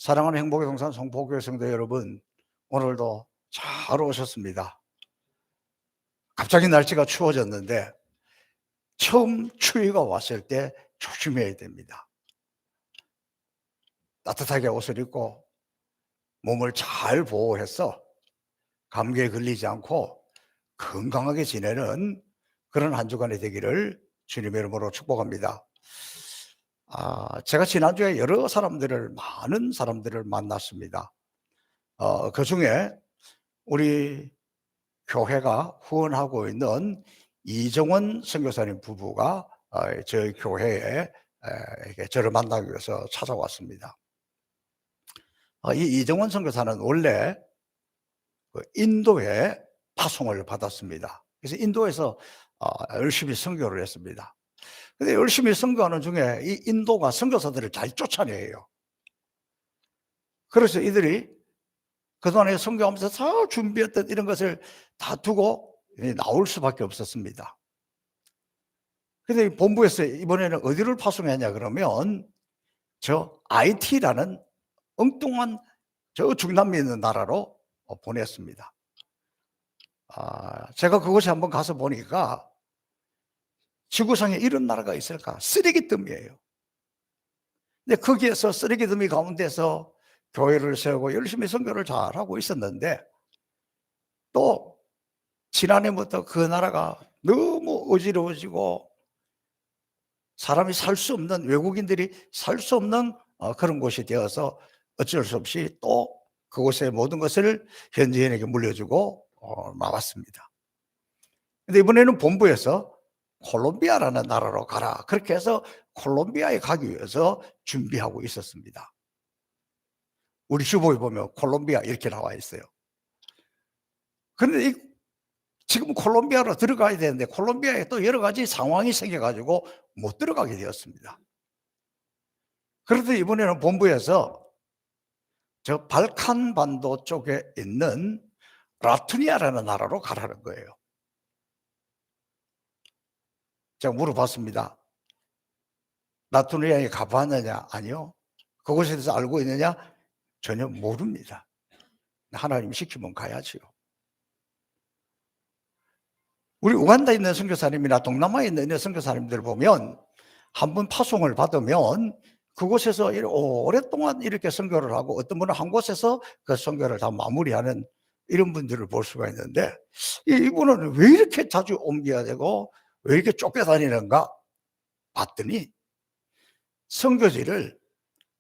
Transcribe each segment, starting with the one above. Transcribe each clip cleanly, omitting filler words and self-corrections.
사랑하는 행복의 동산 성포교회 성도 여러분, 오늘도 잘 오셨습니다. 갑자기 날씨가 추워졌는데 처음 추위가 왔을 때 조심해야 됩니다. 따뜻하게 옷을 입고 몸을 잘 보호해서 감기에 걸리지 않고 건강하게 지내는 그런 한 주간이 되기를 주님의 이름으로 축복합니다. 제가 지난주에 많은 사람들을 만났습니다. 그 중에 우리 교회가 후원하고 있는 이정원 선교사님 부부가 저희 교회에 저를 만나기 위해서 찾아왔습니다. 이 이정원 선교사는 원래 인도에 파송을 받았습니다. 그래서 인도에서 열심히 선교를 했습니다. 근데 열심히 선교하는 중에 이 인도가 선교사들을 잘 쫓아내요. 그래서 이들이 그동안에 선교하면서 다 준비했던 이런 것을 다 두고 나올 수밖에 없었습니다. 근데 본부에서 이번에는 어디를 파송했냐 그러면 저 IT라는 엉뚱한 저 중남미에 있는 나라로 보냈습니다. 제가 그곳에 한번 가서 보니까 지구상에 이런 나라가 있을까? 쓰레기더미예요. 근데 거기에서 쓰레기더미 가운데서 교회를 세우고 열심히 선교를 잘하고 있었는데 또 지난해부터 그 나라가 너무 어지러워지고 사람이 살 수 없는, 외국인들이 살 수 없는 그런 곳이 되어서 어쩔 수 없이 또 그곳의 모든 것을 현지인에게 물려주고 나왔습니다. 근데 이번에는 본부에서 콜롬비아라는 나라로 가라, 그렇게 해서 콜롬비아에 가기 위해서 준비하고 있었습니다. 우리 주보에 보면 콜롬비아 이렇게 나와 있어요. 그런데 지금 콜롬비아로 들어가야 되는데 콜롬비아에 또 여러 가지 상황이 생겨가지고 못 들어가게 되었습니다. 그래서 이번에는 본부에서 저 발칸 반도 쪽에 있는 라투니아라는 나라로 가라는 거예요. 제가 물어봤습니다. 라투니아에 가봤느냐? 아니요. 그곳에 대해서 알고 있느냐? 전혀 모릅니다. 하나님 시키면 가야지요. 우리 우간다에 있는 선교사님이나 동남아에 있는 선교사님들 보면 한번 파송을 받으면 그곳에서 오랫동안 이렇게 선교를 하고 어떤 분은 한 곳에서 그 선교를 다 마무리하는 이런 분들을 볼 수가 있는데 이분은 왜 이렇게 자주 옮겨야 되고 왜 이렇게 쫓겨다니는가 봤더니 선교지를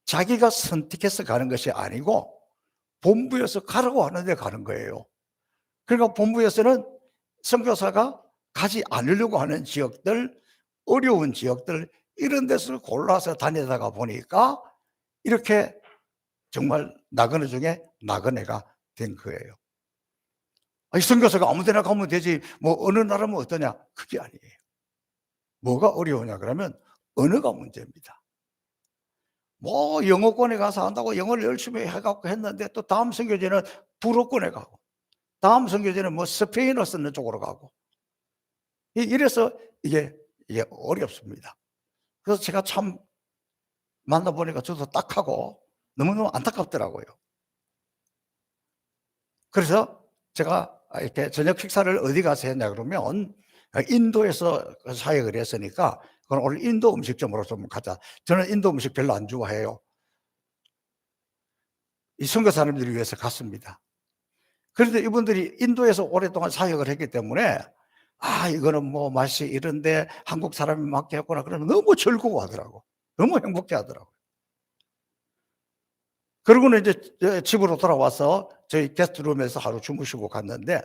자기가 선택해서 가는 것이 아니고 본부에서 가라고 하는데 가는 거예요. 그러니까 본부에서는 선교사가 가지 않으려고 하는 지역들, 어려운 지역들, 이런 데서 골라서 다니다가 보니까 이렇게 정말 나그네 중에 나그네가 된 거예요. 이 선교사가 아무 데나 가면 되지 뭐 어느 나라면 어떠냐, 그게 아니에요. 뭐가 어려우냐 그러면 언어가 문제입니다. 뭐 영어권에 가서 한다고 영어를 열심히 해갖고 했는데 또 다음 선교지는 불어권에 가고 다음 선교지는 뭐 스페인어 쓰는 쪽으로 가고 이래서 이게 어렵습니다. 그래서 제가 참 만나보니까 저도 딱하고 너무너무 안타깝더라고요. 그래서 제가 이렇게 저녁 식사를 어디 가서 했냐 그러면 인도에서 사역을 했으니까 그럼 오늘 인도 음식점으로 좀 가자. 저는 인도 음식 별로 안 좋아해요. 이 선교사님들을 위해서 갔습니다. 그런데 이분들이 인도에서 오랫동안 사역을 했기 때문에 이거는 뭐 맛이 이런데 한국 사람이 맞게 했구나 그러면 너무 즐거워하더라고. 너무 행복해 하더라고요. 그러고는 이제 집으로 돌아와서 저희 게스트룸에서 하루 주무시고 갔는데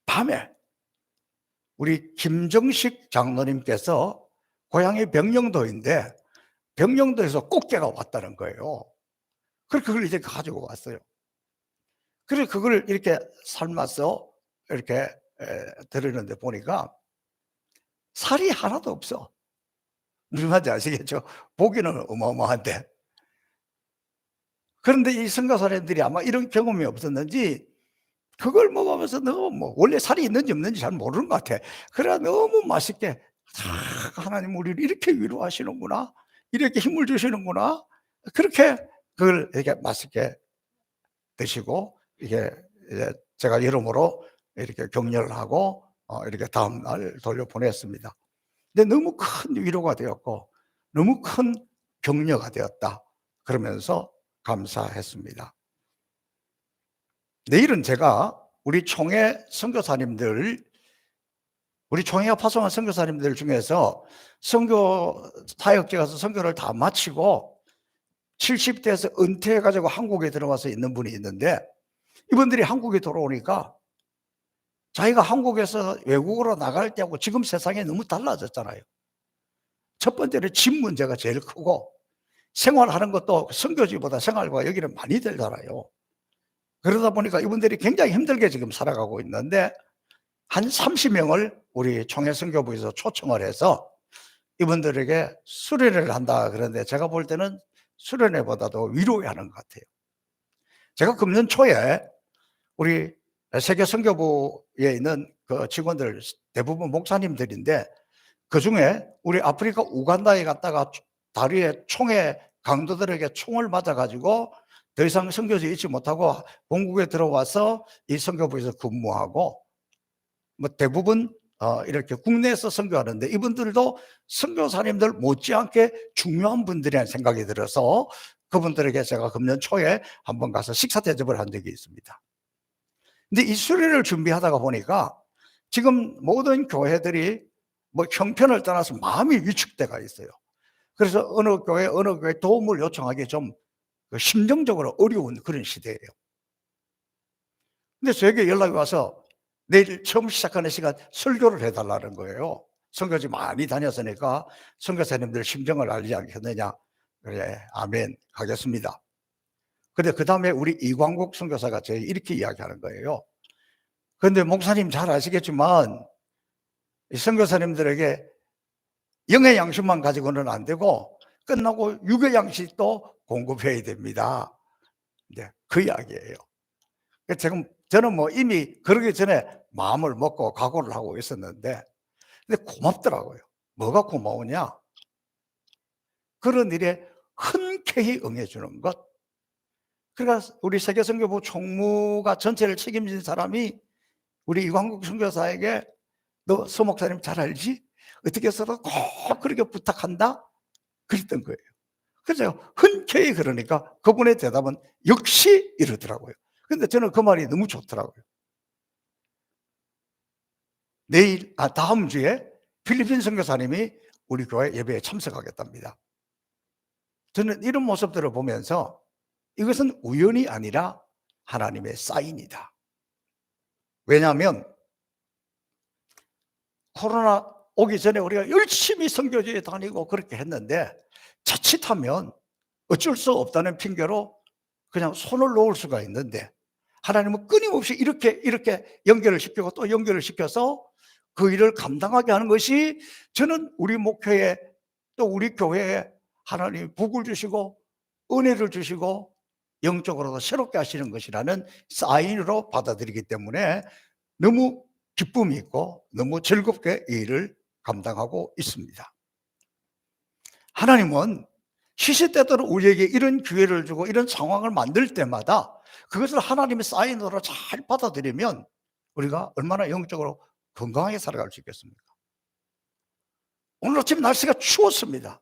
밤에 우리 김정식 장로님께서 고향이 병영도인데 병영도에서 꽃게가 왔다는 거예요. 그래서 그걸 이제 가지고 왔어요. 그래서 그걸 이렇게 삶아서 이렇게 들었는데 보니까 살이 하나도 없어. 무슨 말인지 아시겠죠? 보기는 어마어마한데. 그런데 이 선교사님들이 아마 이런 경험이 없었는지 그걸 먹으면서 너무 원래 살이 있는지 없는지 잘 모르는 것 같아. 그래 너무 맛있게 하나님 우리를 이렇게 위로하시는구나, 이렇게 힘을 주시는구나, 그렇게 그걸 이렇게 맛있게 드시고, 이게 이제 제가 여러모로 이렇게 격려를 하고 이렇게 다음날 돌려보냈습니다. 근데 너무 큰 위로가 되었고 너무 큰 격려가 되었다 그러면서 감사했습니다. 내일은 제가 우리 총회 선교사님들, 우리 총회가 파송한 선교사님들 중에서 선교 사역지 가서 선교를 다 마치고 70대에서 은퇴해 가지고 한국에 들어와서 있는 분이 있는데, 이분들이 한국에 돌아오니까 자기가 한국에서 외국으로 나갈 때하고 지금 세상이 너무 달라졌잖아요. 첫 번째는 집 문제가 제일 크고, 생활하는 것도 선교지보다 생활과 여기는 많이 들잖아요. 그러다 보니까 이분들이 굉장히 힘들게 지금 살아가고 있는데, 한 30명을 우리 총회선교부에서 초청을 해서 이분들에게 수련회를 한다 그러는데, 제가 볼 때는 수련회보다도 위로하는 것 같아요. 제가 금년 초에 우리 세계선교부에 있는 그 직원들 대부분 목사님들인데, 그중에 우리 아프리카 우간다에 갔다가 다리에 총에 강도들에게 총을 맞아 가지고 더 이상 선교지에 있지 못하고 본국에 들어와서 이 선교부에서 근무하고, 뭐 대부분 이렇게 국내에서 선교하는데, 이분들도 선교사님들 못지않게 중요한 분들이라는 생각이 들어서 그분들에게 제가 금년 초에 한번 가서 식사 대접을 한 적이 있습니다. 근데 이 수련회를 준비하다가 보니까 지금 모든 교회들이 뭐 형편을 떠나서 마음이 위축돼가 있어요. 그래서 어느 교회 도움을 요청하기 좀 심정적으로 어려운 그런 시대예요. 근데 저에게 연락이 와서 내일 처음 시작하는 시간 설교를 해달라는 거예요. 선교지 많이 다녔으니까 선교사님들 심정을 알지 않겠느냐. 그래, 아멘 하겠습니다. 근데 그 다음에 우리 이광국 선교사가 저에게 이렇게 이야기하는 거예요. 그런데 목사님 잘 아시겠지만 이 선교사님들에게 영의 양식만 가지고는 안 되고 끝나고 육의 양식도 공급해야 됩니다. 네, 그 이야기예요. 지금 저는 뭐 이미 그러기 전에 마음을 먹고 각오를 하고 있었는데, 근데 고맙더라고요. 뭐가 고마우냐? 그런 일에 흔쾌히 응해주는 것. 그러니까 우리 세계선교부 총무가 전체를 책임진 사람이 우리 이광국 선교사에게 너 서 목사님 잘 알지? 어떻게 해서도 꼭 그렇게 부탁한다? 그랬던 거예요. 그래서 제가 흔쾌히 그러니까 그분의 대답은 역시 이러더라고요. 근데 저는 그 말이 너무 좋더라고요. 다음 주에 필리핀 선교사님이 우리 교회 예배에 참석하겠답니다. 저는 이런 모습들을 보면서 이것은 우연이 아니라 하나님의 사인이다. 왜냐하면 코로나 오기 전에 우리가 열심히 선교지에 다니고 그렇게 했는데, 자칫하면 어쩔 수 없다는 핑계로 그냥 손을 놓을 수가 있는데, 하나님은 끊임없이 이렇게 연결을 시키고 또 연결을 시켜서 그 일을 감당하게 하는 것이, 저는 우리 목회에 또 우리 교회에 하나님이 복을 주시고 은혜를 주시고 영적으로도 새롭게 하시는 것이라는 사인으로 받아들이기 때문에 너무 기쁨이 있고 너무 즐겁게 이 일을 감당하고 있습니다. 하나님은 시시때때로 우리에게 이런 기회를 주고 이런 상황을 만들 때마다 그것을 하나님의 사인으로 잘 받아들이면 우리가 얼마나 영적으로 건강하게 살아갈 수 있겠습니까? 오늘 아침 날씨가 추웠습니다.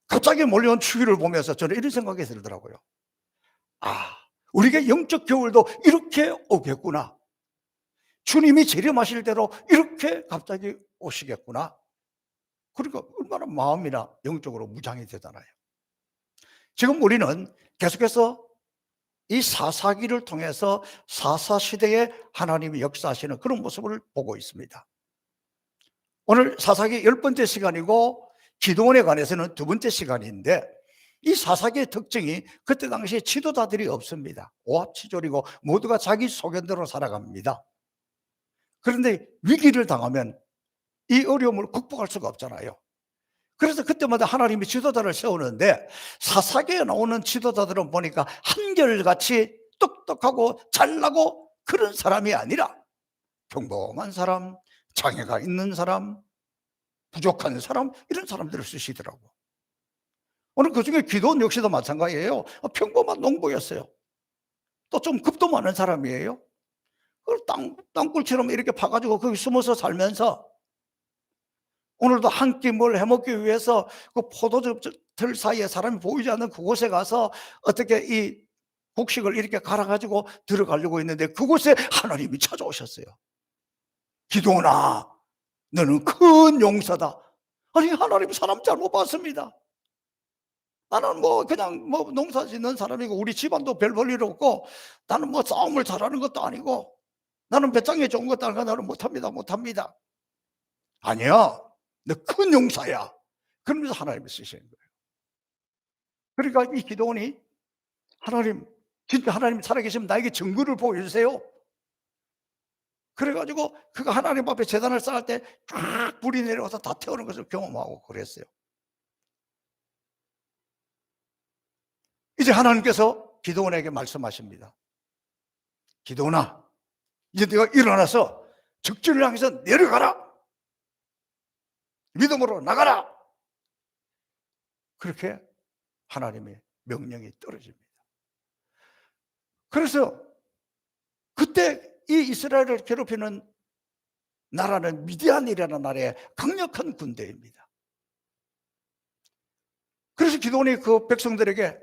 갑자기 몰려온 추위를 보면서 저는 이런 생각이 들더라고요. 우리가 영적 겨울도 이렇게 오겠구나. 주님이 재림하실 대로 이렇게 갑자기 오시겠구나. 그러니까 얼마나 마음이나 영적으로 무장이 되잖아요. 지금 우리는 계속해서 이 사사기를 통해서 사사시대에 하나님이 역사하시는 그런 모습을 보고 있습니다. 오늘 사사기 10번째 시간이고 기도원에 관해서는 2번째 시간인데, 이 사사기의 특징이 그때 당시에 지도자들이 없습니다. 오합지졸이고 모두가 자기 소견대로 살아갑니다. 그런데 위기를 당하면 이 어려움을 극복할 수가 없잖아요. 그래서 그때마다 하나님이 지도자를 세우는데, 사사기에 나오는 지도자들은 보니까 한결같이 똑똑하고 잘나고 그런 사람이 아니라 평범한 사람, 장애가 있는 사람, 부족한 사람, 이런 사람들을 쓰시더라고. 오늘 그중에 기도원 역시도 마찬가지예요. 평범한 농부였어요. 또 좀 겁도 많은 사람이에요. 그걸 땅굴처럼 이렇게 파가지고 거기 숨어서 살면서 오늘도 한 끼 뭘 해먹기 위해서 그 포도즙들 사이에 사람이 보이지 않는 그곳에 가서 어떻게 이 곡식을 이렇게 갈아가지고 들어가려고 했는데 그곳에 하나님이 찾아오셨어요. 기도나 너는 큰 용사다. 아니 하나님 사람 잘못 봤습니다. 나는 뭐 그냥 뭐 농사 짓는 사람이고 우리 집안도 별 볼 일 없고 나는 뭐 싸움을 잘하는 것도 아니고 나는 배짱이 좋은 것도 아니고 나는 못합니다. 아니야. 너 큰 용사야. 그러면서 하나님이 쓰시는 거예요. 그러니까 이 기도원이 하나님, 진짜 하나님 살아계시면 나에게 증거를 보여주세요. 그래가지고 그가 하나님 앞에 제단을 쌓을 때 쫙 불이 내려와서 다 태우는 것을 경험하고 그랬어요. 이제 하나님께서 기도원에게 말씀하십니다. 기도원아, 이제 네가 일어나서 적진을 향해서 내려가라. 믿음으로 나가라. 그렇게 하나님의 명령이 떨어집니다. 그래서 그때 이 이스라엘을 괴롭히는 나라는 미디안이라는 나라의 강력한 군대입니다. 그래서 기도원이 그 백성들에게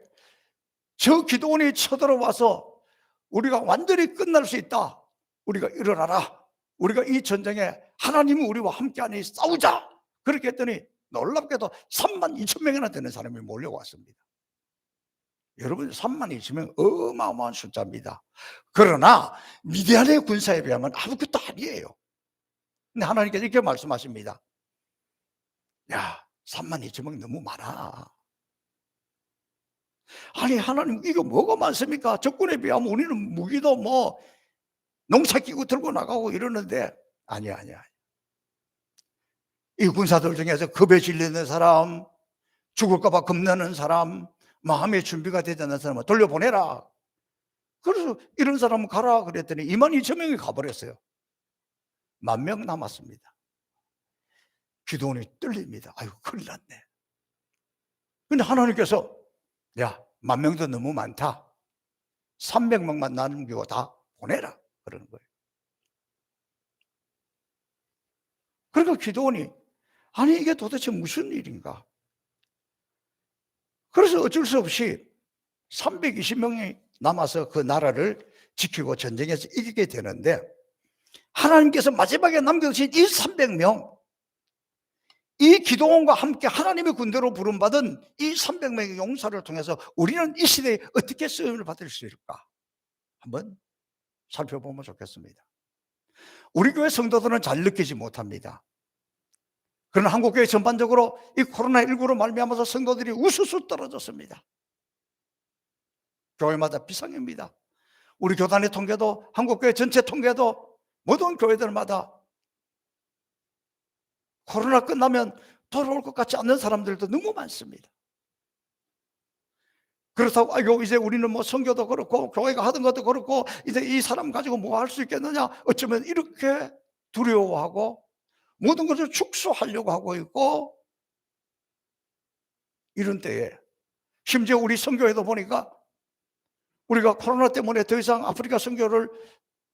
저 기도원이 쳐들어와서 우리가 완전히 끝날 수 있다. 우리가 일어나라. 우리가 이 전쟁에 하나님이 우리와 함께하니 싸우자. 그렇게 했더니 놀랍게도 32,000명이나 되는 사람이 몰려왔습니다. 여러분 32,000명 어마어마한 숫자입니다. 그러나 미디안의 군사에 비하면 아무것도 아니에요. 근데 하나님께서 이렇게 말씀하십니다. 야, 32,000명 너무 많아. 아니 하나님 이거 뭐가 많습니까? 적군에 비하면 우리는 무기도 뭐 농사 끼고 들고 나가고 이러는데 아니야. 이 군사들 중에서 겁에 질리는 사람, 죽을까 봐 겁나는 사람, 마음의 준비가 되지 않는 사람은 돌려보내라. 그래서 이런 사람은 가라 그랬더니 22,000명이 가버렸어요. 10,000명 남았습니다. 기도원이 떨립니다. 아이고 큰일 났네. 근데 하나님께서 야 10,000명도 너무 많다. 300명만 남기고 다 보내라 그러는 거예요. 그러니까 기도원이 아니 이게 도대체 무슨 일인가. 그래서 어쩔 수 없이 320명이 남아서 그 나라를 지키고 전쟁에서 이기게 되는데 하나님께서 마지막에 남겨두신 이 300명, 이 기도원과 함께 하나님의 군대로 부름받은 이 300명의 용사를 통해서 우리는 이 시대에 어떻게 쓰임을 받을 수 있을까 한번 살펴보면 좋겠습니다. 우리 교회 성도들은 잘 느끼지 못합니다. 그러나 한국교회 전반적으로 이 코로나19로 말미암아서 성도들이 우수수 떨어졌습니다. 교회마다 비상입니다. 우리 교단의 통계도 한국교회 전체 통계도 모든 교회들마다 코로나 끝나면 돌아올 것 같지 않는 사람들도 너무 많습니다. 그렇다고 아이고 이제 우리는 뭐 선교도 그렇고 교회가 하던 것도 그렇고 이제 이 사람 가지고 뭐 할 수 있겠느냐, 어쩌면 이렇게 두려워하고 모든 것을 축소하려고 하고 있고, 이런 때에 심지어 우리 선교회도 보니까 우리가 코로나 때문에 더 이상 아프리카 선교를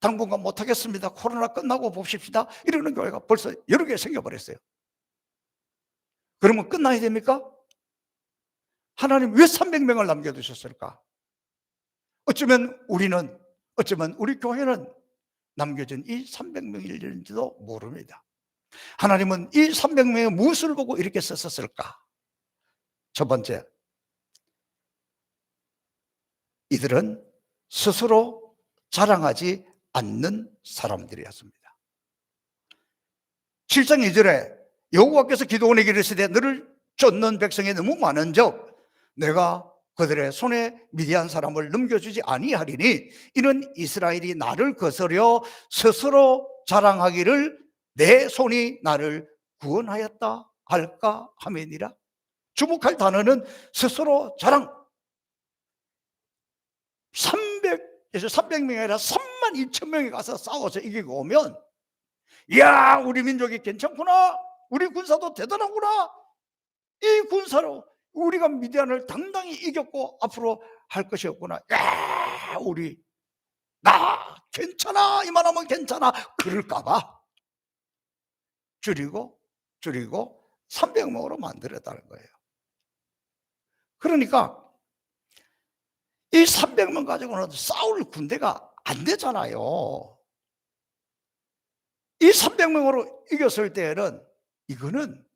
당분간 못하겠습니다. 코로나 끝나고 봅시다. 이러는 교회가 벌써 여러 개 생겨버렸어요. 그러면 끝나야 됩니까? 하나님 왜 300명을 남겨두셨을까? 어쩌면 우리 교회는 남겨진 이 300명일지도 모릅니다. 하나님은 이 300명의 무엇을 보고 이렇게 썼을까? 첫 번째, 이들은 스스로 자랑하지 않는 사람들이었습니다. 7장 2절에 여호와께서 기도원에게 이르시되 너를 쫓는 백성이 너무 많은즉 내가 그들의 손에 미디안 사람을 넘겨주지 아니하리니 이는 이스라엘이 나를 거스려 스스로 자랑하기를 내 손이 나를 구원하였다 할까 하매니라. 주목할 단어는 스스로 자랑. 300명이 아니라 32,000명이 가서 싸워서 이기고 오면 이야 우리 민족이 괜찮구나, 우리 군사도 대단하구나, 이 군사로 우리가 미디안을 당당히 이겼고 앞으로 할 것이 없구나. 야, 우리 나 괜찮아, 이만하면 괜찮아, 그럴까 봐 줄이고 300명으로 만들었다는 거예요. 그러니까 이 300명 가지고는 싸울 군대가 안 되잖아요. 이 300명으로 이겼을 때에는 이거는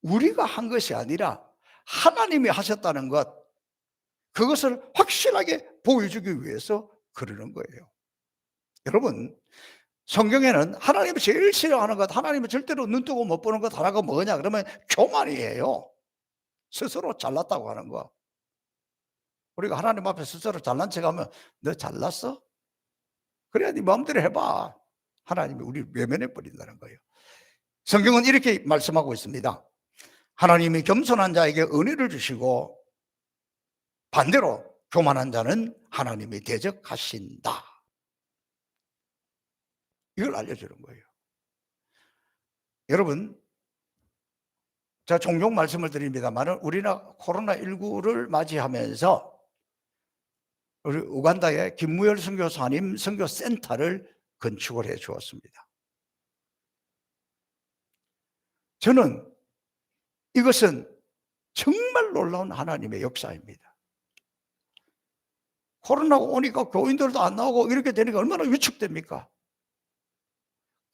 우리가 한 것이 아니라 하나님이 하셨다는 것, 그것을 확실하게 보여주기 위해서 그러는 거예요. 여러분, 성경에는 하나님이 제일 싫어하는 것, 하나님이 절대로 눈뜨고 못 보는 것 하나가 뭐냐 그러면 교만이에요. 스스로 잘났다고 하는 거. 우리가 하나님 앞에 스스로 잘난 척하면 너 잘났어? 그래야 네 마음대로 해봐. 하나님이 우리를 외면해 버린다는 거예요. 성경은 이렇게 말씀하고 있습니다. 하나님이 겸손한 자에게 은혜를 주시고 반대로 교만한 자는 하나님이 대적하신다. 이걸 알려주는 거예요. 여러분, 제가 종종 말씀을 드립니다만 우리나라 코로나19를 맞이하면서 우리 우간다의 김무열 선교사님 선교센터를 건축을 해 주었습니다. 저는 이것은 정말 놀라운 하나님의 역사입니다. 코로나가 오니까 교인들도 안 나오고 이렇게 되니까 얼마나 위축됩니까?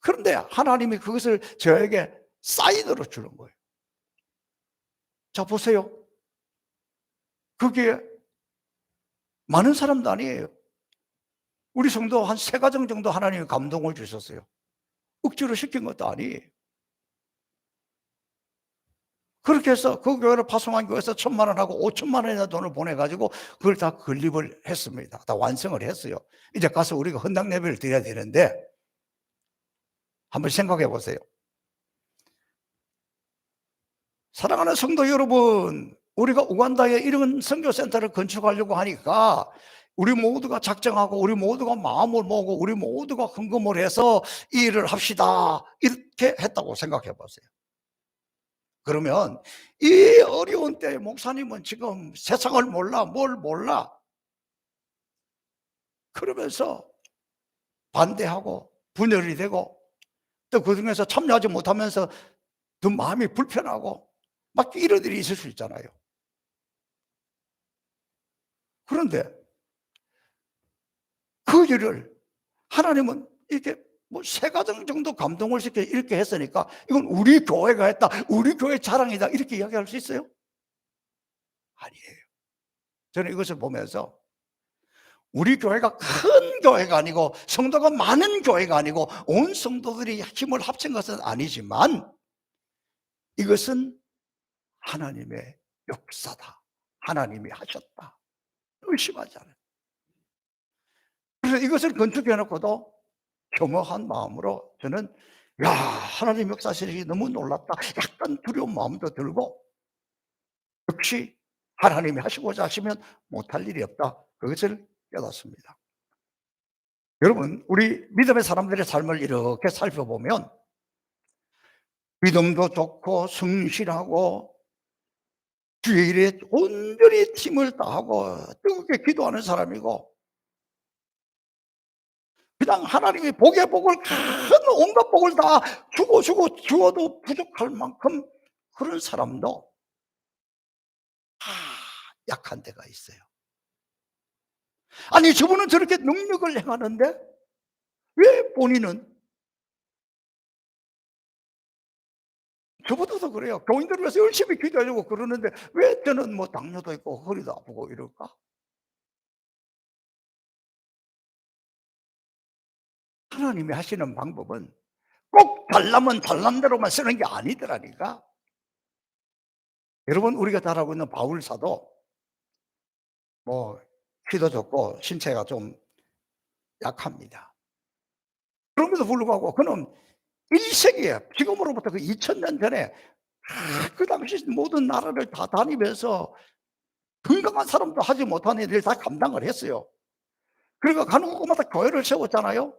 그런데 하나님이 그것을 저에게 사인으로 주는 거예요. 자, 보세요. 거기에 많은 사람도 아니에요. 우리 성도 한 3가정 정도 하나님이 감동을 주셨어요. 억지로 시킨 것도 아니에요. 그렇게 해서 그 교회를 파송한 교회에서 1,000만 원하고 5천만 원이나 돈을 보내가지고 그걸 다 건립을 했습니다. 다 완성을 했어요. 이제 가서 우리가 헌당 예배를 드려야 되는데 한번 생각해 보세요. 사랑하는 성도 여러분, 우리가 우간다에 이런 선교센터를 건축하려고 하니까 우리 모두가 작정하고 우리 모두가 마음을 모으고 우리 모두가 헌금을 해서 이 일을 합시다, 이렇게 했다고 생각해 보세요. 그러면 이 어려운 때에 목사님은 지금 세상을 몰라, 뭘 몰라, 그러면서 반대하고 분열이 되고 또 그중에서 참여하지 못하면서 더 마음이 불편하고 막 이런 일이 있을 수 있잖아요. 그런데 그 일을 하나님은 이렇게 뭐 3가정 정도 감동을 시켜 이렇게 했으니까 이건 우리 교회가 했다, 우리 교회 자랑이다, 이렇게 이야기할 수 있어요? 아니에요. 저는 이것을 보면서 우리 교회가 큰 교회가 아니고 성도가 많은 교회가 아니고 온 성도들이 힘을 합친 것은 아니지만 이것은 하나님의 역사다, 하나님이 하셨다, 의심하지 않아요. 그래서 이것을 건축해 놓고도 겸허한 마음으로 저는 야, 하나님 역사실이 너무 놀랍다, 약간 두려운 마음도 들고 역시 하나님이 하시고자 하시면 못할 일이 없다, 그것을 깨닫습니다. 여러분, 우리 믿음의 사람들의 삶을 이렇게 살펴보면 믿음도 좋고 성실하고 주의 일에 온전히 힘을 다하고 뜨겁게 기도하는 사람이고 그냥 하나님이 복의 복을 큰 온갖 복을 다 주고 주어도 부족할 만큼 그런 사람도 다 약한 데가 있어요. 아니, 저분은 저렇게 능력을 행하는데 왜 본인은, 저보다도 그래요. 교인들을 위해서 열심히 기도하려고 그러는데 왜 저는 뭐 당뇨도 있고 허리도 아프고 이럴까? 하나님이 하시는 방법은 꼭 잘나면 잘난 대로만 쓰는 게 아니더라니까. 여러분, 우리가 잘 알고 있는 바울사도 뭐 키도 적고 신체가 좀 약합니다. 그럼에도 불구하고 그는 1세기에 지금으로부터 그 2000년 전에 그 당시 모든 나라를 다 다니면서 건강한 사람도 하지 못한 일을 다 감당을 했어요. 그러니까 가는 곳마다 교회를 세웠잖아요.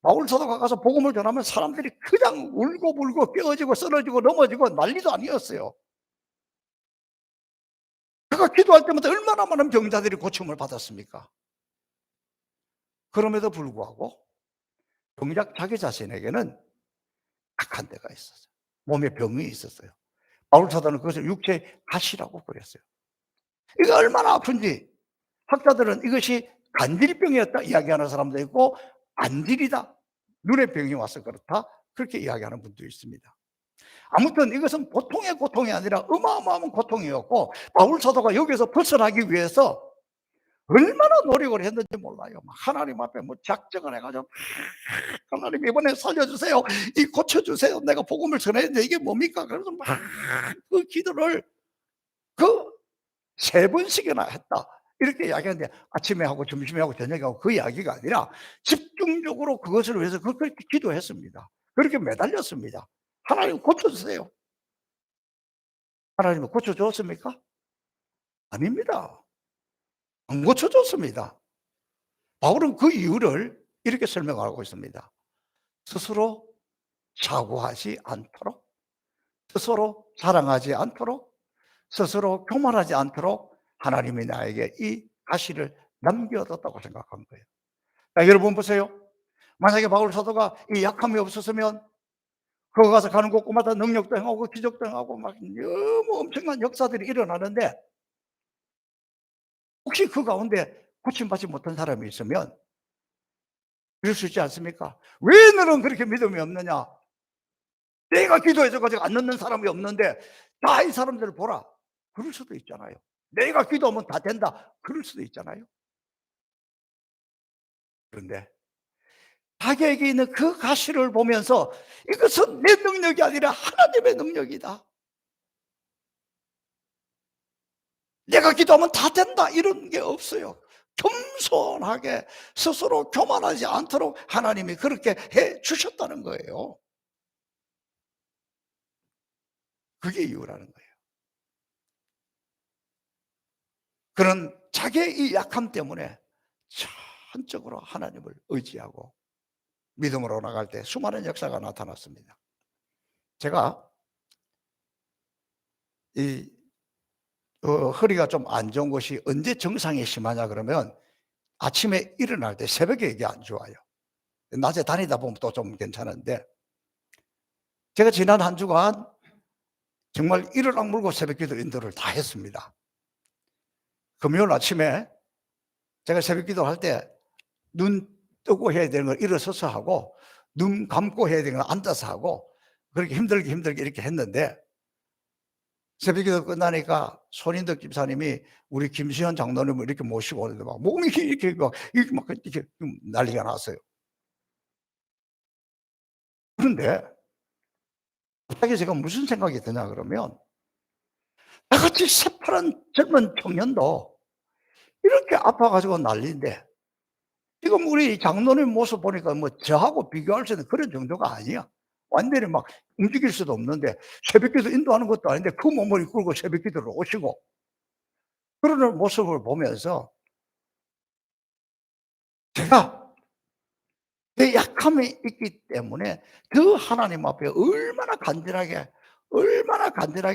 바울 사도가 가서 복음을 전하면 사람들이 그냥 울고불고 깨어지고 쓰러지고 넘어지고 난리도 아니었어요. 자기가 기도할 때마다 얼마나 많은 병자들이 고침을 받았습니까? 그럼에도 불구하고 정작 자기 자신에게는 악한 데가 있었어요. 몸에 병이 있었어요. 바울 사도는 그것을 육체의 가시라고 그랬어요. 이게 얼마나 아픈지 학자들은 이것이 간질병이었다 이야기하는 사람도 있고 안질이다, 눈의 병이 와서 그렇다, 그렇게 이야기하는 분도 있습니다. 아무튼 이것은 보통의 고통이 아니라 어마어마한 고통이었고 바울 사도가 여기서 벗어나기 위해서 얼마나 노력을 했는지 몰라요. 막 하나님 앞에 뭐 작정을 해가지고 하나님 이번에 살려주세요, 이 고쳐주세요, 내가 복음을 전했는데 이게 뭡니까? 그래서 막 그 기도를 그 3번씩이나 했다 이렇게 이야기하는데, 아침에 하고 점심에 하고 저녁에 하고 그 이야기가 아니라 집중적으로 그것을 위해서 그렇게 기도했습니다. 그렇게 매달렸습니다. 하나님 고쳐주세요. 하나님은 고쳐줬습니까? 아닙니다. 안 고쳐줬습니다. 바울은 그 이유를 이렇게 설명하고 있습니다. 스스로 사고하지 않도록, 스스로 자랑하지 않도록, 스스로 교만하지 않도록 하나님이 나에게 이 가시를 남겨뒀다고 생각한 거예요. 자, 여러분 보세요. 만약에 바울 사도가 이 약함이 없었으면 거기 가서 가는 곳곳마다 능력도 행하고 기적도 행하고 막 너무 엄청난 역사들이 일어나는데, 혹시 그 가운데 고침받지 못한 사람이 있으면 그럴 수 있지 않습니까? 왜 너는 그렇게 믿음이 없느냐? 내가 기도해줘 가지고 안 넣는 사람이 없는데 다 이 사람들을 보라, 그럴 수도 있잖아요. 내가 기도하면 다 된다, 그럴 수도 있잖아요. 그런데 자기에게 있는 그 가시를 보면서 이것은 내 능력이 아니라 하나님의 능력이다, 내가 기도하면 다 된다, 이런 게 없어요. 겸손하게 스스로 교만하지 않도록 하나님이 그렇게 해 주셨다는 거예요. 그게 이유라는 거예요. 그런 자기의 이 약함 때문에 전적으로 하나님을 의지하고 믿음으로 나갈 때 수많은 역사가 나타났습니다. 제가 이 허리가 좀 안 좋은 것이 언제 증상이 심하냐 그러면 아침에 일어날 때 새벽에 이게 안 좋아요. 낮에 다니다 보면 또 좀 괜찮은데, 제가 지난 한 주간 정말 이를 악물고 새벽기도 인도를 다 했습니다. 금요일 아침에 제가 새벽기도 할 때 눈 뜨고 해야 되는 걸 일어서서 하고 눈 감고 해야 되는 걸 앉아서 하고 그렇게 힘들게 이렇게 했는데, 새벽기도 끝나니까 손인덕 집사님이 우리 김시현 장로님을 이렇게 모시고 오는데 막 몸이 이렇게 난리가 났어요. 그런데 갑자기 제가 무슨 생각이 드냐 그러면, 나같이 새파란 젊은 청년도 이렇게 아파가지고 난리인데 지금 우리 장로님 모습 보니까 뭐 저하고 비교할 수 있는 그런 정도가 아니야. 완전히 막 움직일 수도 없는데 새벽기도 인도하는 것도 아닌데 그 몸을 이끌고 새벽기도를 오시고 그러는 모습을 보면서 제가 내 약함이 있기 때문에 그 하나님 앞에 얼마나 간절하게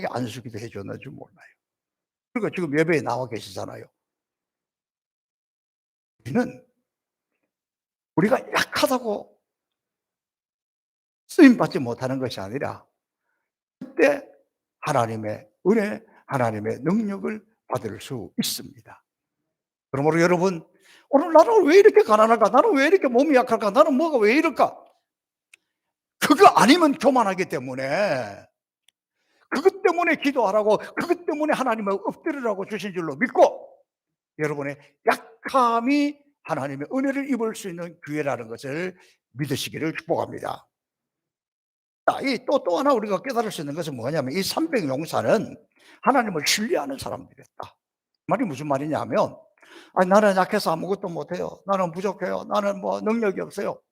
안수기도 해 줬는지 몰라요. 그리고 지금 예배에 나와 계시잖아요. 우리가 약하다고 쓰임 받지 못하는 것이 아니라 그때 하나님의 은혜, 하나님의 능력을 받을 수 있습니다. 그러므로 여러분, 오늘 나는 왜 이렇게 가난할까? 나는 왜 이렇게 몸이 약할까? 나는 뭐가 왜 이럴까? 그거 아니면 교만하기 때문에, 그것 때문에 기도하라고, 그것 때문에 하나님을 엎드리라고 주신 줄로 믿고 여러분의 약함이 하나님의 은혜를 입을 수 있는 기회라는 것을 믿으시기를 축복합니다. 자, 또 하나 우리가 깨달을 수 있는 것은 뭐냐면 이 300용사는 하나님을 신뢰하는 사람들이었다. 말이 무슨 말이냐 하면, 아니, 나는 약해서 아무것도 못해요, 나는 부족해요, 나는 뭐 능력이 없어요,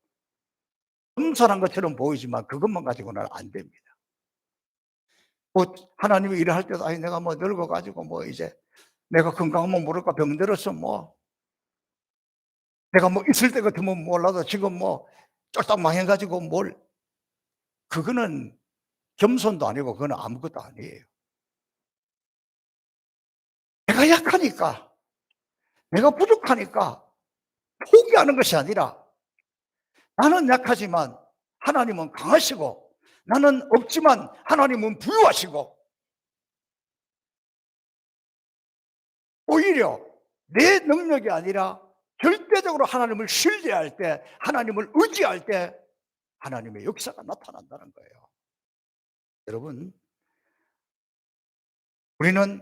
겸손한 것처럼 보이지만 그것만 가지고는 안 됩니다. 뭐 하나님이 일을 할 때도 아니 내가 뭐 늙어가지고 뭐 이제 내가 건강하면 모를까 병들어서 뭐 내가 뭐 있을 때 같으면 몰라도 지금 뭐 쫄딱 망해가지고 뭘, 그거는 겸손도 아니고 그거는 아무것도 아니에요. 내가 약하니까, 내가 부족하니까 포기하는 것이 아니라 나는 약하지만 하나님은 강하시고, 나는 없지만 하나님은 부유하시고, 오히려 내 능력이 아니라 절대적으로 하나님을 신뢰할 때, 하나님을 의지할 때 하나님의 역사가 나타난다는 거예요. 여러분, 우리는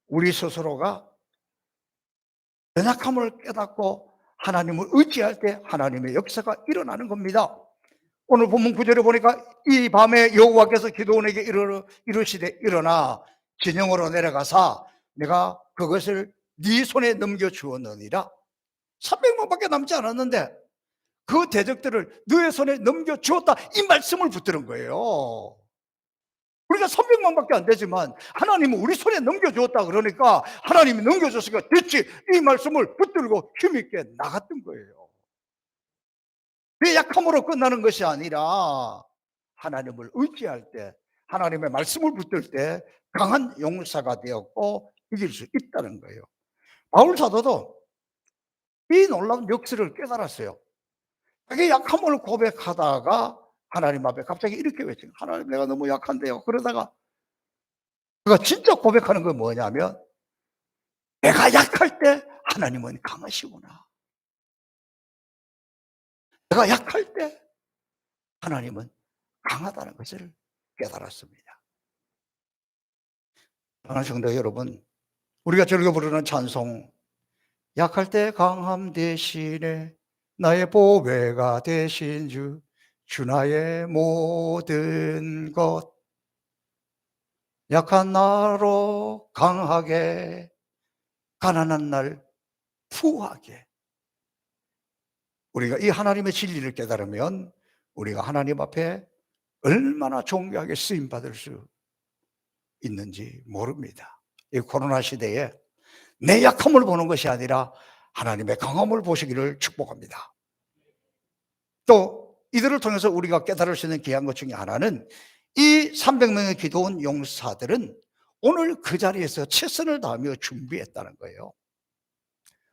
우리 스스로가 연약함을 깨닫고 하나님을 의지할 때 하나님의 역사가 일어나는 겁니다. 오늘 본문 9절에 보니까 이 밤에 여호와께서 기드온에게 이르시되 일어나 진영으로 내려가사 내가 그것을 네 손에 넘겨 주었느니라. 300명밖에 남지 않았는데 그 대적들을 너의 손에 넘겨 주었다, 이 말씀을 붙드는 거예요. 우리가 300만밖에 안 되지만 하나님은 우리 손에 넘겨주었다 그러니까 하나님이 넘겨줬으니까 됐지, 이 말씀을 붙들고 힘있게 나갔던 거예요. 내 약함으로 끝나는 것이 아니라 하나님을 의지할 때, 하나님의 말씀을 붙들 때 강한 용사가 되었고 이길 수 있다는 거예요. 바울 사도도 이 놀라운 역사를 깨달았어요. 자기 약함을 고백하다가 하나님 앞에 갑자기 이렇게 외친, 하나님 내가 너무 약한데요. 그러다가 그가 진짜 고백하는 건 뭐냐면, 내가 약할 때 하나님은 강하시구나. 내가 약할 때 하나님은 강하다는 것을 깨달았습니다. 사랑하는 성도 여러분, 우리가 즐겨 부르는 찬송, 약할 때 강함 대신에 나의 보배가 되신 주 나의 모든 것, 약한 나로 강하게, 가난한 날 부하게. 우리가 이 하나님의 진리를 깨달으면 우리가 하나님 앞에 얼마나 존귀하게 쓰임받을 수 있는지 모릅니다. 이 코로나 시대에 내 약함을 보는 것이 아니라 하나님의 강함을 보시기를 축복합니다. 또 이들을 통해서 우리가 깨달을 수 있는 귀한 것 중에 하나는, 이 300명의 기도원 용사들은 오늘 그 자리에서 최선을 다하며 준비했다는 거예요.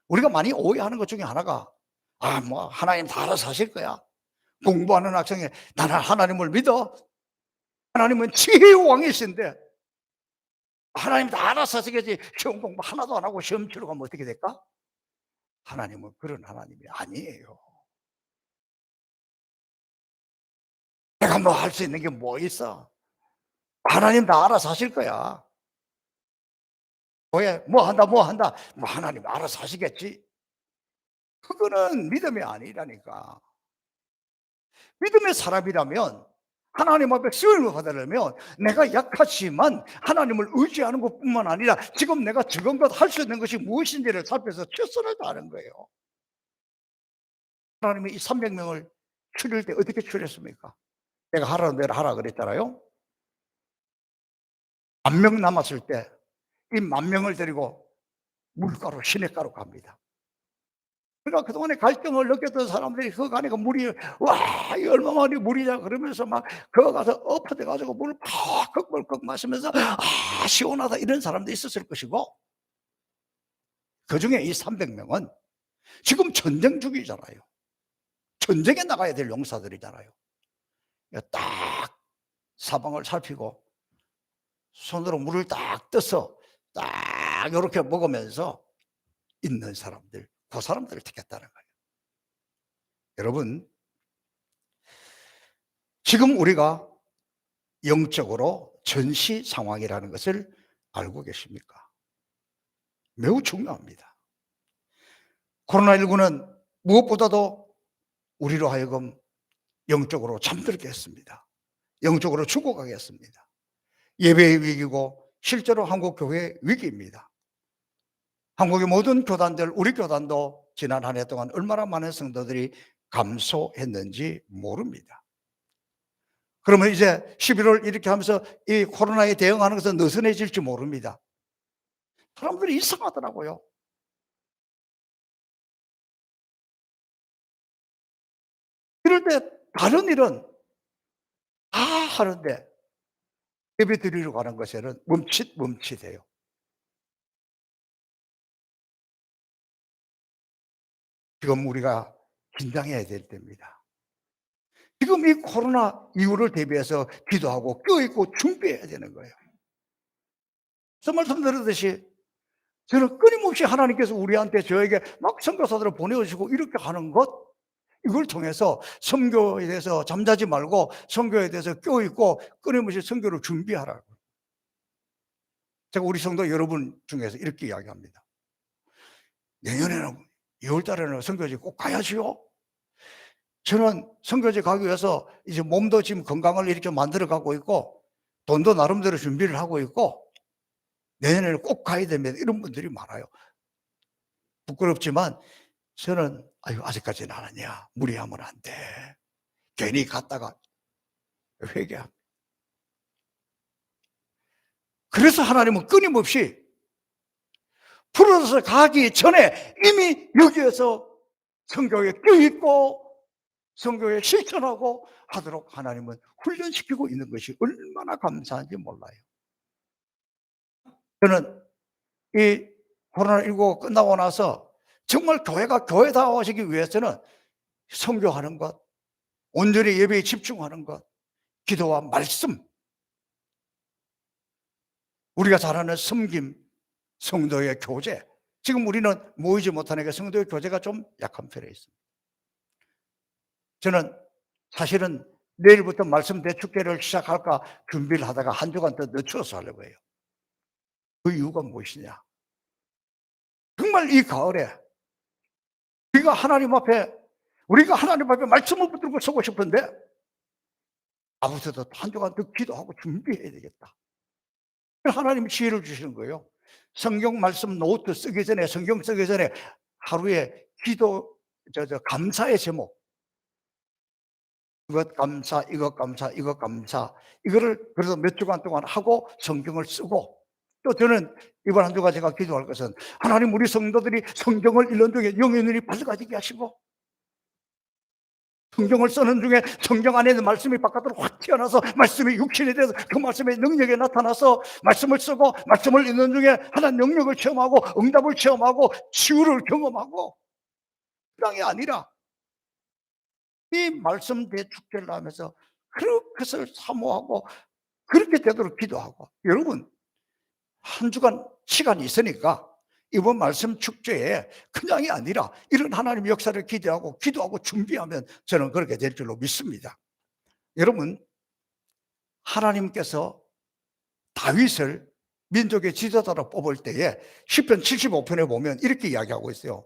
우리가 많이 오해하는 것 중에 하나가, 뭐 하나님 다 알아서 하실 거야. 공부하는 학생이 나는 하나님을 믿어. 하나님은 지혜의 왕이신데 하나님 다 알아서 하시겠지. 시험 공부 하나도 안 하고 시험 치러 가면 어떻게 될까? 하나님은 그런 하나님이 아니에요. 내가 뭐 할 수 있는 게 뭐 있어? 하나님 다 알아서 하실 거야. 왜? 뭐 한다, 뭐 한다. 뭐 하나님 알아서 하시겠지. 그거는 믿음이 아니라니까. 믿음의 사람이라면, 하나님 앞에 쓰임을 받으려면 내가 약하지만 하나님을 의지하는 것뿐만 아니라 지금 내가 지금껏 할 수 있는 것이 무엇인지를 살펴서 최선을 다하는 거예요. 하나님이 이 300명을 추릴 때 어떻게 추렸습니까? 내가 하라는 대로 하라 그랬잖아요. 10,000명 남았을 때 이 10,000명을 데리고 물가로, 시냇가로 갑니다. 그러니까 그동안에 갈등을 느꼈던 사람들이 그 가니까 물이, 와, 이 얼마만에 물이냐 그러면서 막 거기 가서 엎어져 가지고 물을 팍 꺽꺽 마시면서 시원하다 이런 사람도 있었을 것이고, 그중에 이 300명은 지금 전쟁 중이잖아요. 전쟁에 나가야 될 용사들이잖아요. 딱 사방을 살피고 손으로 물을 딱 떠서 딱 이렇게 먹으면서 있는 사람들, 그 사람들을 택했다는 거예요. 여러분, 지금 우리가 영적으로 전시 상황이라는 것을 알고 계십니까? 매우 중요합니다. 코로나19는 무엇보다도 우리로 하여금 영적으로 잠들게 했습니다. 영적으로 죽어가게 했습니다. 예배의 위기고 실제로 한국 교회의 위기입니다. 한국의 모든 교단들, 우리 교단도 지난 한 해 동안 얼마나 많은 성도들이 감소했는지 모릅니다. 그러면 이제 11월 이렇게 하면서 이 코로나에 대응하는 것은 느슨해질지 모릅니다. 사람들이 이상하더라고요. 이럴 때 다른 일은 다 하는데 예배 드리러 가는 것에는 멈칫해요. 지금 우리가 긴장해야 될 때입니다. 지금 이 코로나 이후를 대비해서 기도하고 껴있고 준비해야 되는 거예요. 그래서 말씀드렸듯이 저는 끊임없이 하나님께서 우리한테 저에게 막 선교사들을 보내주시고 이렇게 하는 것, 이걸 통해서 선교에 대해서 잠자지 말고 선교에 대해서 껴있고 끊임없이 선교를 준비하라고. 제가 우리 성도 여러분 중에서 이렇게 이야기합니다. 내년에는 2월 달에는 선교지 꼭 가야지요. 저는 선교지 가기 위해서 이제 몸도 지금 건강을 이렇게 만들어 가고 있고 돈도 나름대로 준비를 하고 있고 내년에는 꼭 가야 됩니다. 이런 분들이 많아요. 부끄럽지만 저는 아유 아직까지는 안 하냐. 무리하면 안 돼. 괜히 갔다가 회개합니다. 그래서 하나님은 끊임없이 풀어서 가기 전에 이미 여기에서 성경에 껴있고 성경에 실천하고 하도록 하나님은 훈련시키고 있는 것이 얼마나 감사한지 몰라요. 저는 이 코로나19 끝나고 나서 정말 교회가 교회다워지기 위해서는 선교하는 것, 온전히 예배에 집중하는 것, 기도와 말씀, 우리가 잘 아는 섬김, 성도의 교제. 지금 우리는 모이지 못하니까 성도의 교제가 좀 약한 편에 있습니다. 저는 사실은 내일부터 말씀 대축제를 시작할까 준비를 하다가 한 주간 더 늦춰서 하려고 해요. 그 이유가 무엇이냐? 정말 이 가을에 우리가 하나님 앞에 말씀을 붙들고 서고 싶은데 아무튼 한 주간 더 기도하고 준비해야 되겠다. 하나님이 지혜를 주시는 거예요. 성경 말씀 노트 쓰기 전에, 성경 쓰기 전에 하루에 기도, 감사의 제목. 이것 감사, 이것 감사, 이것 감사. 이거를 그래서 몇 주간 동안 하고 성경을 쓰고 또 저는 이번 한 주간 제가 기도할 것은 하나님 우리 성도들이 성경을 읽는 중에 영의 눈이 밝아지게 하시고 성경을 쓰는 중에 성경 안에 있는 말씀이 바깥으로 확 튀어나와서 말씀이 육신이 돼서 그 말씀의 능력이 나타나서 말씀을 쓰고 말씀을 읽는 중에 하나님 능력을 체험하고 응답을 체험하고 치유를 경험하고 그게 아니라 이 말씀 대축제를 하면서 그것을 사모하고 그렇게 되도록 기도하고 여러분 한 주간 시간이 있으니까 이번 말씀 축제에 그냥이 아니라 이런 하나님의 역사를 기대하고 기도하고 준비하면 저는 그렇게 될 줄로 믿습니다. 여러분 하나님께서 다윗을 민족의 지도자로 뽑을 때에 시편 75편에 보면 이렇게 이야기하고 있어요.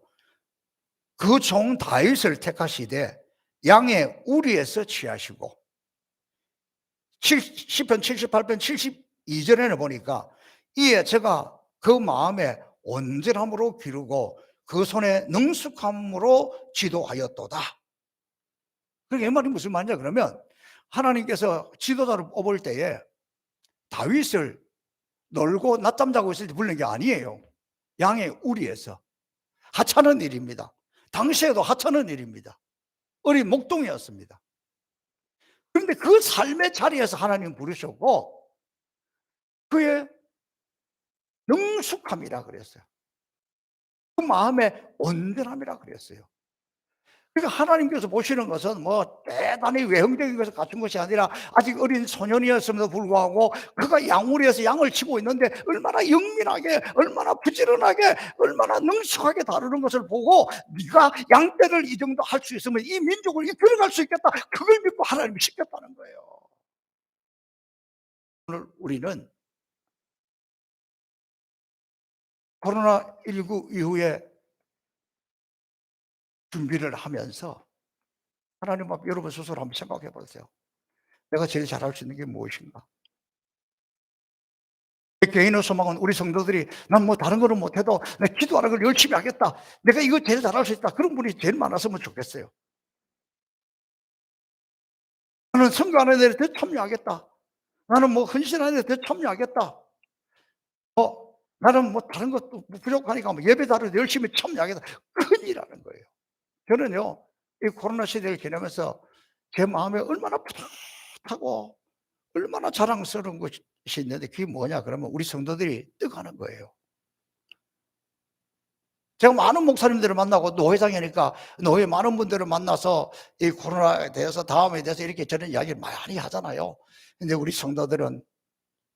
그 종 다윗을 택하시되 양의 우리에서 취하시고 시편 78편 72절에는 보니까 이에 제가 그 마음에 온전함으로 기르고 그 손에 능숙함으로 지도하였도다. 그게 이 말이 무슨 말이냐 그러면 하나님께서 지도자를 뽑을 때에 다윗을 놀고 낮잠 자고 있을 때 부르는 게 아니에요. 양의 우리에서 하찮은 일입니다. 당시에도 하찮은 일입니다. 어린 목동이었습니다. 그런데 그 삶의 자리에서 하나님 부르셨고 그의 능숙함이라 그랬어요. 그 마음의 온전함이라 그랬어요. 그러니까 하나님께서 보시는 것은 뭐 대단히 외형적인 것을 갖춘 것이 아니라 아직 어린 소년이었음에도 불구하고 그가 양우리에서 양을 치고 있는데 얼마나 영민하게 얼마나 부지런하게 얼마나 능숙하게 다루는 것을 보고 네가 양떼를 이 정도 할 수 있으면 이 민족을 이끌어갈 수 있겠다. 그걸 믿고 하나님이 시켰다는 거예요. 오늘 우리는 코로나19 이후에 준비를 하면서 하나님 앞에 여러분 스스로 한번 생각해 보세요. 내가 제일 잘할 수 있는 게 무엇인가? 개인의 소망은 우리 성도들이 난 뭐 다른 거는 못해도 내 기도하는 걸 열심히 하겠다. 내가 이거 제일 잘할 수 있다. 그런 분이 제일 많았으면 좋겠어요. 나는 선교하는 데 더 참여하겠다. 나는 뭐 헌신하는 데 더 참여하겠다. 나는 뭐 다른 것도 부족하니까 뭐 예배다를 열심히 참여하겠다. 큰일이라는 거예요. 저는요, 이 코로나 시대를 지나면서 제 마음에 얼마나 뿌듯하고 얼마나 자랑스러운 것이 있는데 그게 뭐냐 그러면 우리 성도들이 떠가는 거예요. 제가 많은 목사님들을 만나고 노회장이니까 노회 많은 분들을 만나서 이 코로나에 대해서 다음에 대해서 이렇게 저는 이야기를 많이 하잖아요. 근데 우리 성도들은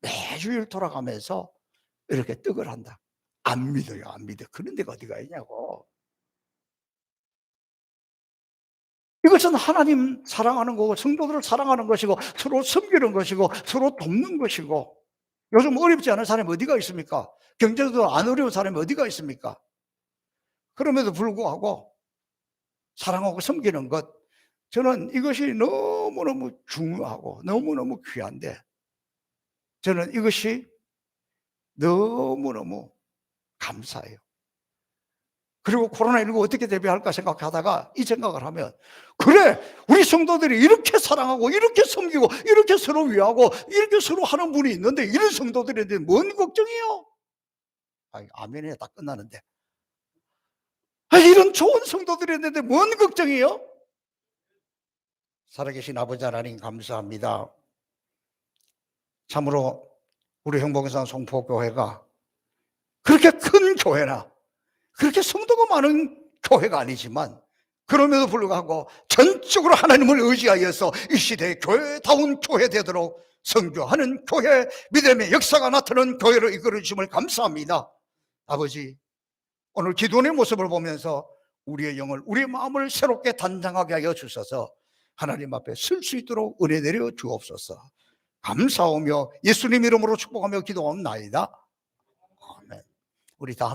매주일 돌아가면서 이렇게 떡을 한다. 안 믿어요, 안 믿어. 그런 데가 어디가 있냐고. 이것은 하나님 사랑하는 거고 성도들을 사랑하는 것이고 서로 섬기는 것이고 서로 돕는 것이고, 요즘 어렵지 않은 사람이 어디가 있습니까? 경제도 안 어려운 사람이 어디가 있습니까? 그럼에도 불구하고 사랑하고 섬기는 것, 저는 이것이 너무너무 중요하고 너무너무 귀한데, 저는 이것이 너무너무 감사해요. 그리고 코로나19 어떻게 대비할까 생각하다가 이 생각을 하면, 그래, 우리 성도들이 이렇게 사랑하고 이렇게 섬기고 이렇게 서로 위하고 이렇게 서로 하는 분이 있는데 이런 성도들인데 뭔 걱정이요? 아멘에 다 끝나는데, 이런 좋은 성도들이 있는데 뭔 걱정이요? 살아계신 아버지 하나님 감사합니다. 참으로 우리 행복산 송포교회가 그렇게 큰 교회나 그렇게 성도가 많은 교회가 아니지만, 그럼에도 불구하고 전적으로 하나님을 의지하여서 이 시대의 교회다운 교회 되도록 선교하는 교회, 믿음의 역사가 나타나는 교회로 이끌어 주심을 감사합니다. 아버지, 오늘 기도원의 모습을 보면서 우리의 영을, 우리의 마음을 새롭게 단장하게 하여 주셔서 하나님 앞에 설 수 있도록 은혜 내려 주옵소서. 감사하며 예수님 이름으로 축복하며 기도하옵나이다. 아멘. 우리 다